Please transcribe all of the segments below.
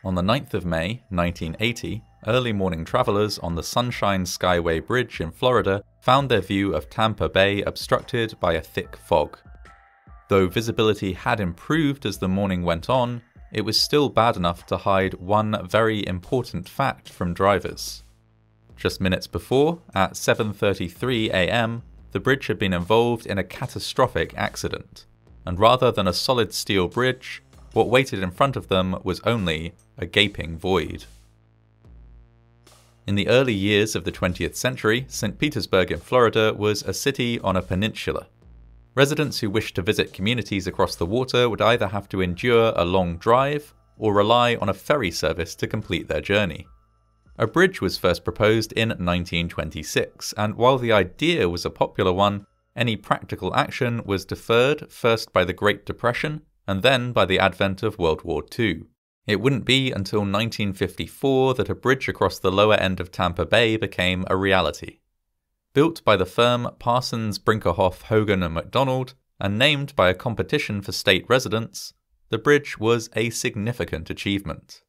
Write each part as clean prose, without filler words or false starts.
On the 9th of May, 1980, early morning travelers on the Sunshine Skyway Bridge in Florida found their view of Tampa Bay obstructed by a thick fog. Though visibility had improved as the morning went on, it was still bad enough to hide one very important fact from drivers. Just minutes before, at 7:33 AM, the bridge had been involved in a catastrophic accident, and rather than a solid steel bridge, what waited in front of them was only a gaping void. In the early years of the 20th century, St. Petersburg in Florida was a city on a peninsula. Residents who wished to visit communities across the water would either have to endure a long drive or rely on a ferry service to complete their journey. A bridge was first proposed in 1926, and while the idea was a popular one, any practical action was deferred first by the Great Depression and then by the advent of World War II. It wouldn't be until 1954 that a bridge across the lower end of Tampa Bay became a reality. Built by the firm Parsons, Brinkerhoff, Hogan and McDonald, and named by a competition for state residents, the bridge was a significant achievement.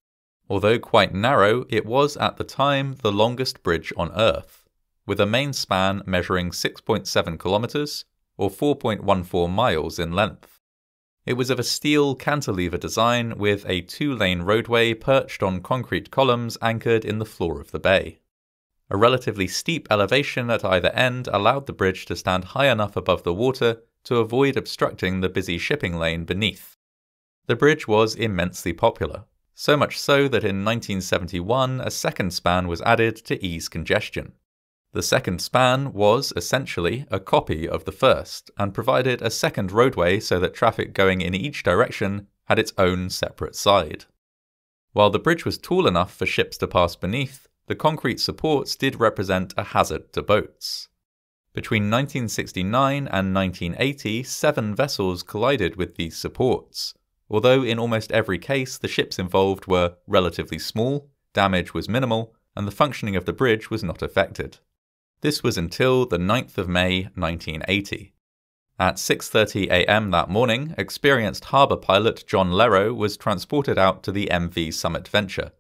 Although quite narrow, it was at the time the longest bridge on Earth, with a main span measuring 6.7 kilometers or 4.14 miles in length. It was of a steel cantilever design with a two-lane roadway perched on concrete columns anchored in the floor of the bay. A relatively steep elevation at either end allowed the bridge to stand high enough above the water to avoid obstructing the busy shipping lane beneath. The bridge was immensely popular, so much so that in 1971 a second span was added to ease congestion. The second span was, essentially, a copy of the first, and provided a second roadway so that traffic going in each direction had its own separate side. While the bridge was tall enough for ships to pass beneath, the concrete supports did represent a hazard to boats. Between 1969 and 1980, 7 vessels collided with these supports. Although in almost every case the ships involved were relatively small, damage was minimal, and the functioning of the bridge was not affected. This was until the 9th of May 1980. At 6:30 AM that morning, experienced harbour pilot John Lerrow was transported out to the MV Summit Venture,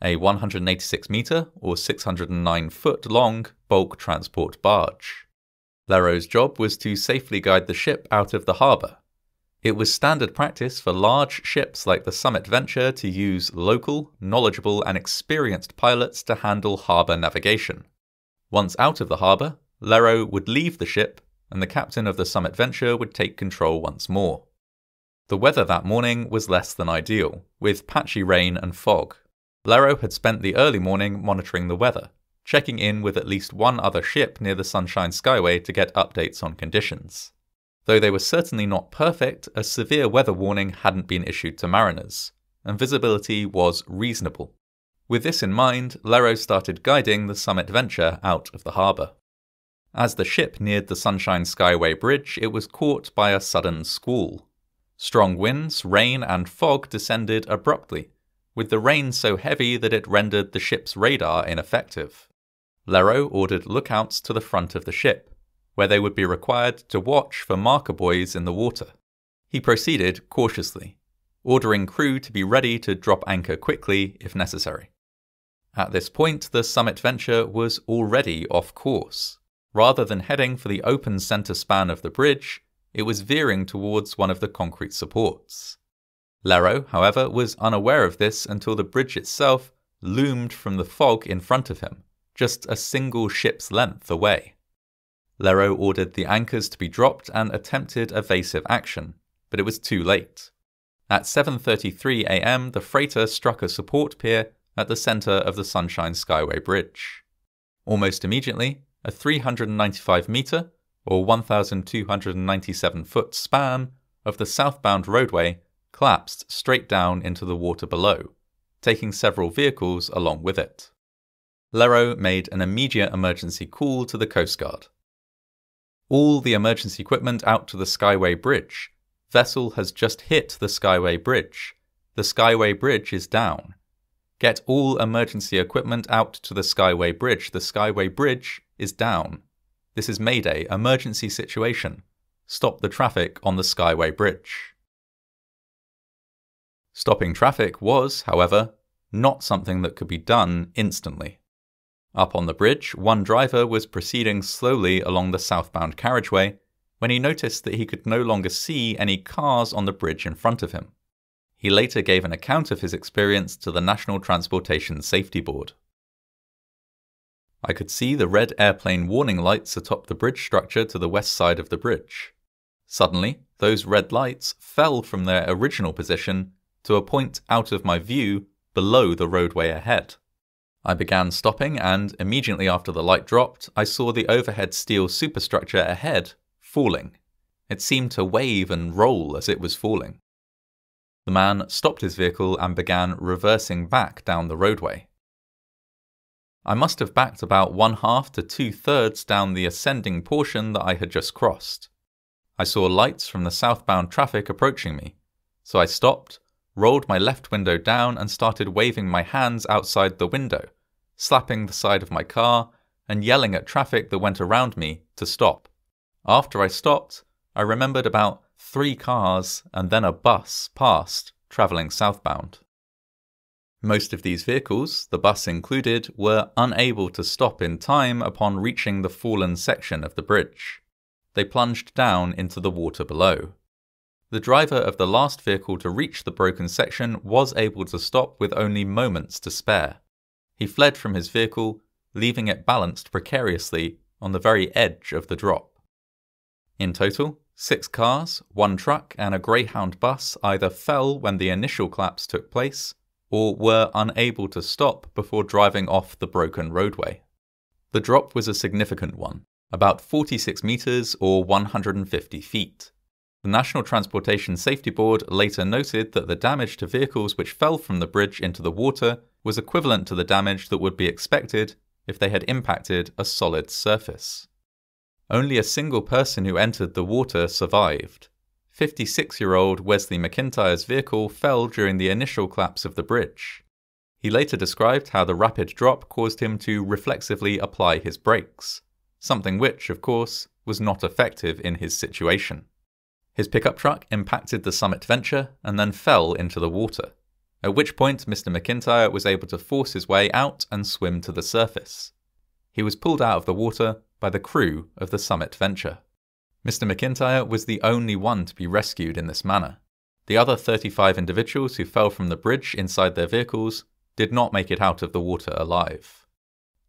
a 186-metre or 609-foot long bulk transport barge. Lerrow's job was to safely guide the ship out of the harbour. It was standard practice for large ships like the Summit Venture to use local, knowledgeable and experienced pilots to handle harbour navigation. Once out of the harbour, Lerrow would leave the ship, and the captain of the Summit Venture would take control once more. The weather that morning was less than ideal, with patchy rain and fog. Lerrow had spent the early morning monitoring the weather, checking in with at least one other ship near the Sunshine Skyway to get updates on conditions. Though they were certainly not perfect, a severe weather warning hadn't been issued to mariners, and visibility was reasonable. With this in mind, Lerrow started guiding the Summit Venture out of the harbour. As the ship neared the Sunshine Skyway Bridge, it was caught by a sudden squall. Strong winds, rain and fog descended abruptly, with the rain so heavy that it rendered the ship's radar ineffective. Lerrow ordered lookouts to the front of the ship, where they would be required to watch for marker buoys in the water. He proceeded cautiously, ordering crew to be ready to drop anchor quickly if necessary. At this point, the Summit Venture was already off course. Rather than heading for the open centre span of the bridge, it was veering towards one of the concrete supports. Lerrow, however, was unaware of this until the bridge itself loomed from the fog in front of him, just a single ship's length away. Lerrow ordered the anchors to be dropped and attempted evasive action, but it was too late. At 7:33 AM, the freighter struck a support pier at the centre of the Sunshine Skyway Bridge. Almost immediately, a 395-metre or 1,297-foot span of the southbound roadway collapsed straight down into the water below, taking several vehicles along with it. Lerrow made an immediate emergency call to the Coast Guard. All the emergency equipment out to the Skyway Bridge. Vessel has just hit the Skyway Bridge. The Skyway Bridge is down. Get all emergency equipment out to the Skyway Bridge. The Skyway Bridge is down. This is Mayday, emergency situation. Stop the traffic on the Skyway Bridge. Stopping traffic was, however, not something that could be done instantly. Up on the bridge, one driver was proceeding slowly along the southbound carriageway when he noticed that he could no longer see any cars on the bridge in front of him. He later gave an account of his experience to the National Transportation Safety Board. I could see the red airplane warning lights atop the bridge structure to the west side of the bridge. Suddenly, those red lights fell from their original position to a point out of my view below the roadway ahead. I began stopping, and immediately after the light dropped, I saw the overhead steel superstructure ahead falling. It seemed to wave and roll as it was falling. The man stopped his vehicle and began reversing back down the roadway. I must have backed about 1/2 to 2/3 down the ascending portion that I had just crossed. I saw lights from the southbound traffic approaching me, so I stopped, rolled my left window down and started waving my hands outside the window, slapping the side of my car and yelling at traffic that went around me to stop. After I stopped, I remembered about 3 cars and then a bus passed, travelling southbound. Most of these vehicles, the bus included, were unable to stop in time upon reaching the fallen section of the bridge. They plunged down into the water below. The driver of the last vehicle to reach the broken section was able to stop with only moments to spare. He fled from his vehicle, leaving it balanced precariously on the very edge of the drop. In total, 6 cars, 1 truck and a Greyhound bus either fell when the initial collapse took place, or were unable to stop before driving off the broken roadway. The drop was a significant one, about 46 meters or 150 feet. The National Transportation Safety Board later noted that the damage to vehicles which fell from the bridge into the water was equivalent to the damage that would be expected if they had impacted a solid surface. Only a single person who entered the water survived. 56-year-old Wesley McIntyre's vehicle fell during the initial collapse of the bridge. He later described how the rapid drop caused him to reflexively apply his brakes, something which, of course, was not effective in his situation. His pickup truck impacted the Summit Venture and then fell into the water, at which point Mr. McIntyre was able to force his way out and swim to the surface. He was pulled out of the water by the crew of the Summit Venture. Mr. McIntyre was the only one to be rescued in this manner. The other 35 individuals who fell from the bridge inside their vehicles did not make it out of the water alive.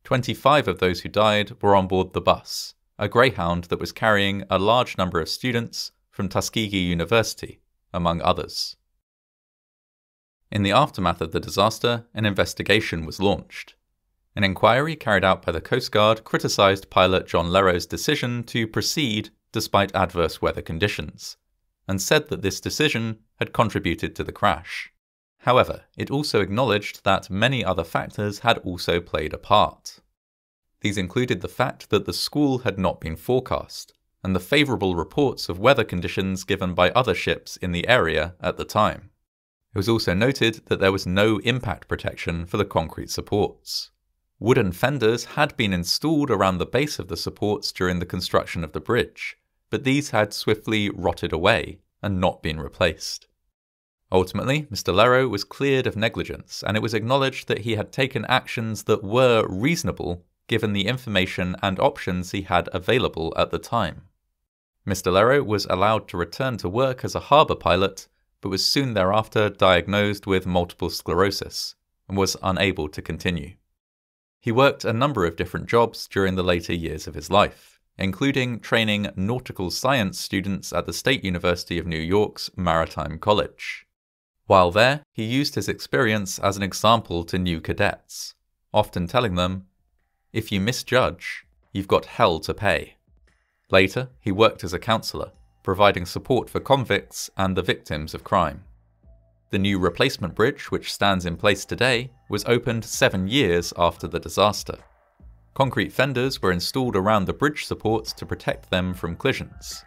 25 of those who died were on board the bus, a Greyhound that was carrying a large number of students from Tuskegee University, among others. In the aftermath of the disaster, an investigation was launched. An inquiry carried out by the Coast Guard criticised pilot John Lero's decision to proceed despite adverse weather conditions, and said that this decision had contributed to the crash. However, it also acknowledged that many other factors had also played a part. These included the fact that the squall had not been forecast, and the favourable reports of weather conditions given by other ships in the area at the time. It was also noted that there was no impact protection for the concrete supports. Wooden fenders had been installed around the base of the supports during the construction of the bridge, but these had swiftly rotted away and not been replaced. Ultimately, Mr. Lero was cleared of negligence, and it was acknowledged that he had taken actions that were reasonable given the information and options he had available at the time. Mr. Lero was allowed to return to work as a harbour pilot, but was soon thereafter diagnosed with multiple sclerosis and was unable to continue. He worked a number of different jobs during the later years of his life, including training nautical science students at the State University of New York's Maritime College. While there, he used his experience as an example to new cadets, often telling them, "If you misjudge, you've got hell to pay." Later, he worked as a counsellor, providing support for convicts and the victims of crime. The new replacement bridge, which stands in place today, was opened 7 years after the disaster. Concrete fenders were installed around the bridge supports to protect them from collisions.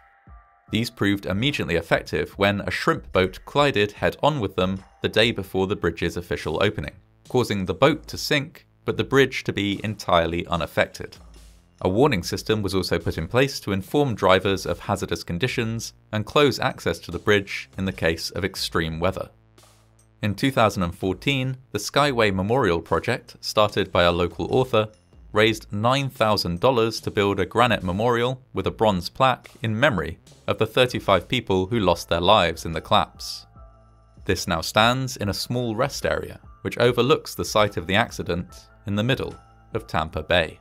These proved immediately effective when a shrimp boat collided head-on with them the day before the bridge's official opening, causing the boat to sink but the bridge to be entirely unaffected. A warning system was also put in place to inform drivers of hazardous conditions and close access to the bridge in the case of extreme weather. In 2014, the Skyway Memorial Project, started by a local author, raised $9,000 to build a granite memorial with a bronze plaque in memory of the 35 people who lost their lives in the collapse. This now stands in a small rest area which overlooks the site of the accident in the middle of Tampa Bay.